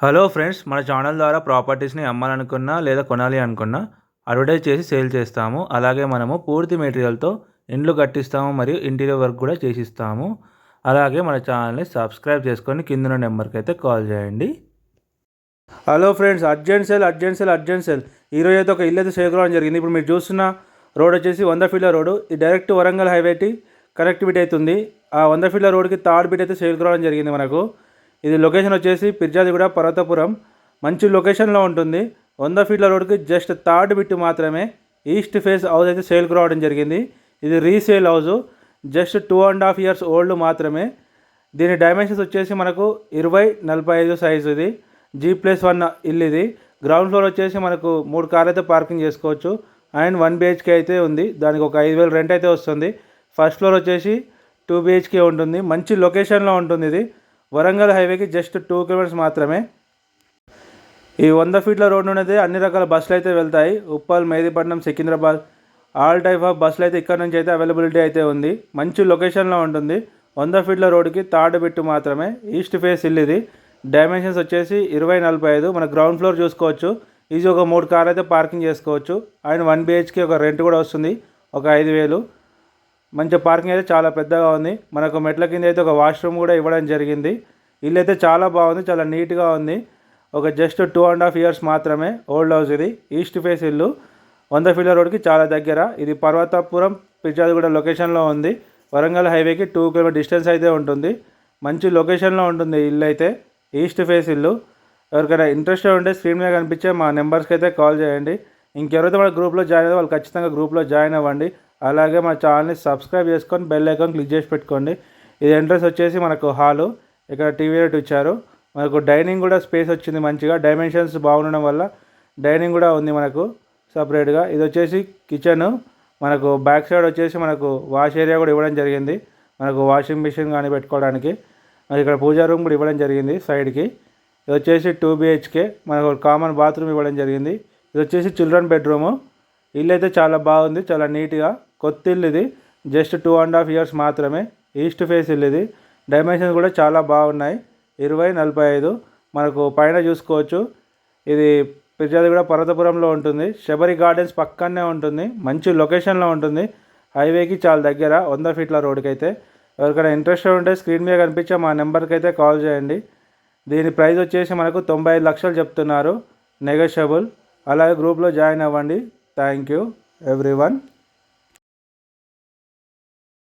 Hello friends, మన channel ద్వారా ప్రాపర్టీస్ని అమ్మాలనుకున్నా లేదా కొనాలి అనుకున్నా అడ్వర్టైజ్ చేసి సేల్ చేస్తాము. అలాగే మనము పూర్తి మెటీరియల్తో ఇండ్లు కట్టిస్తాము మరియు ఇంటీరియర్ వర్క్ కూడా చేసిస్తాము. అలాగే మన ఛానల్ని సబ్స్క్రైబ్ చేసుకొని కింద నెంబర్కి అయితే కాల్ చేయండి. హలో ఫ్రెండ్స్, అర్జెంట్ సేల్ ఈరోజు అయితే ఒక ఇల్లు అయితే సేల్ కావడం జరిగింది. ఇప్పుడు మీరు చూస్తున్న రోడ్ వచ్చేసి 100 ఫీట్ల రోడ్డు. ఇది డైరెక్ట్ వరంగల్ హైవేకి కనెక్టివిటీ అవుతుంది. ఆ 100 ఫీట్ల రోడ్కి థర్డ్ బిట్ అయితే సేల్ కావడం జరిగింది మనకు. ఇది లొకేషన్ వచ్చేసి పిర్జాదిగూడ పర్వతపురం. మంచి లొకేషన్లో ఉంటుంది. 100 ఫీట్ల రోడ్కి జస్ట్ థర్డ్ బిట్ మాత్రమే ఈస్ట్ ఫేస్ హౌస్ అయితే సేల్కి రావడం జరిగింది. ఇది resale house, just 2.5 years old మాత్రమే. దీని డైమెన్షన్స్ వచ్చేసి మనకు 20x45 సైజు. ఇది G+1 ఇల్లు. ఇది గ్రౌండ్ ఫ్లోర్ వచ్చేసి మనకు 3 కార్లు అయితే పార్కింగ్ చేసుకోవచ్చు. అండ్ 1 BHK అయితే ఉంది. దానికి ఒక 5,000 రెంట్ అయితే వస్తుంది. ఫస్ట్ ఫ్లోర్ వచ్చేసి 2 BHK ఉంటుంది. మంచి లొకేషన్లో ఉంటుంది. ఇది వరంగల్ హైవేకి జస్ట్ 2 kilometers మాత్రమే. ఈ 100 ఫీట్ల రోడ్ నుండి అన్ని రకాల బస్సులు అయితే వెళ్తాయి. Uppal, Mehdipatnam, Secunderabad all type of బస్సులు అయితే ఇక్కడ నుంచి అయితే అవైలబిలిటీ అయితే ఉంది. మంచి లొకేషన్లో ఉంటుంది. 100 ఫీట్ల రోడ్కి థర్డ్ బిట్ మాత్రమే ఈస్ట్ ఫేస్ ఇల్లు. ఇది డైమెన్షన్స్ వచ్చేసి 20x45. మన గ్రౌండ్ ఫ్లోర్ చూసుకోవచ్చు. ఈజీ ఒక 3 కార్లు అయితే పార్కింగ్ చేసుకోవచ్చు. అండ్ 1 BHK ఒక రెంట్ కూడా వస్తుంది, ఒక 5,000. మంచి పార్కింగ్ అయితే చాలా పెద్దగా ఉంది. మనకు మెట్ల కింద అయితే ఒక వాష్రూమ్ కూడా ఇవ్వడం జరిగింది. ఇల్లు అయితే చాలా బాగుంది, చాలా నీట్గా ఉంది. ఒక జస్ట్ 2.5 years మాత్రమే ఓల్డ్ హౌస్. ఇది ఈస్ట్ ఫేస్ ఇల్లు, 100 ఫీట్ల రోడ్కి చాలా దగ్గర. ఇది పర్వతపురం పిర్జాదిగూడ లొకేషన్లో ఉంది. వరంగల్ హైవేకి 2 kilometers డిస్టెన్స్ అయితే ఉంటుంది. మంచి లొకేషన్లో ఉంటుంది ఇల్లు అయితే, ఈస్ట్ ఫేస్ ఇల్లు. ఎవరికైనా ఇంట్రెస్టెడ్ ఉంటే స్క్రీన్ మీద కనిపించే మా నెంబర్స్కి అయితే కాల్ చేయండి. ఇంకెవరైతే మన గ్రూప్లో జాయిన్ అయితే వాళ్ళు ఖచ్చితంగా గ్రూప్లో జాయిన్ అవ్వండి. అలాగే మా ఛానల్ని సబ్స్క్రైబ్ చేసుకొని బెల్ ఐకాన్ క్లిక్ చేసి పెట్టుకోండి. ఇది ఎంట్రన్స్ వచ్చేసి మనకు హాలు. ఇక్కడ టీవీ యూనిట్ ఇచ్చారు. మనకు డైనింగ్ కూడా స్పేస్ వచ్చింది మంచిగా. డైమెన్షన్స్ బాగుండడం వల్ల డైనింగ్ కూడా ఉంది మనకు సపరేట్గా. ఇది వచ్చేసి కిచెన్. మనకు బ్యాక్ సైడ్ వచ్చేసి మనకు వాష్ ఏరియా కూడా ఇవ్వడం జరిగింది. మనకు వాషింగ్ మిషన్ కానీ పెట్టుకోవడానికి. మరి ఇక్కడ పూజా రూమ్ కూడా ఇవ్వడం జరిగింది సైడ్కి. ఇది వచ్చేసి 2 BHK. మనకు కామన్ బాత్రూమ్ ఇవ్వడం జరిగింది. ఇది వచ్చేసి చిల్డ్రన్ బెడ్రూము. ఇల్లు అయితే చాలా బాగుంది, చాలా నీట్గా కొత్త ఇల్లు. ఇది జస్ట్ 2.5 years మాత్రమే ఈస్ట్ ఫేస్ ఇల్లు. ఇది డైమెన్షన్స్ కూడా చాలా బాగున్నాయి, 20x45. మనకు పైన చూసుకోవచ్చు. ఇది పిర్జాదిగూడ పర్వతపురంలో ఉంటుంది. శబరి గార్డెన్స్ పక్కనే ఉంటుంది. మంచి లొకేషన్లో ఉంటుంది. హైవేకి చాలా దగ్గర 100 ఫీట్ల రోడ్కి అయితే. ఎవరికైనా ఇంట్రెస్టెడ్ ఉంటే స్క్రీన్ మీద కనిపించే మా నెంబర్కి అయితే కాల్ చేయండి. దీని ప్రైస్ వచ్చేసి మనకు 95 లక్షలు చెప్తున్నారు, నెగోషియబుల్. అలాగే గ్రూప్లో జాయిన్ అవ్వండి. Thank you everyone.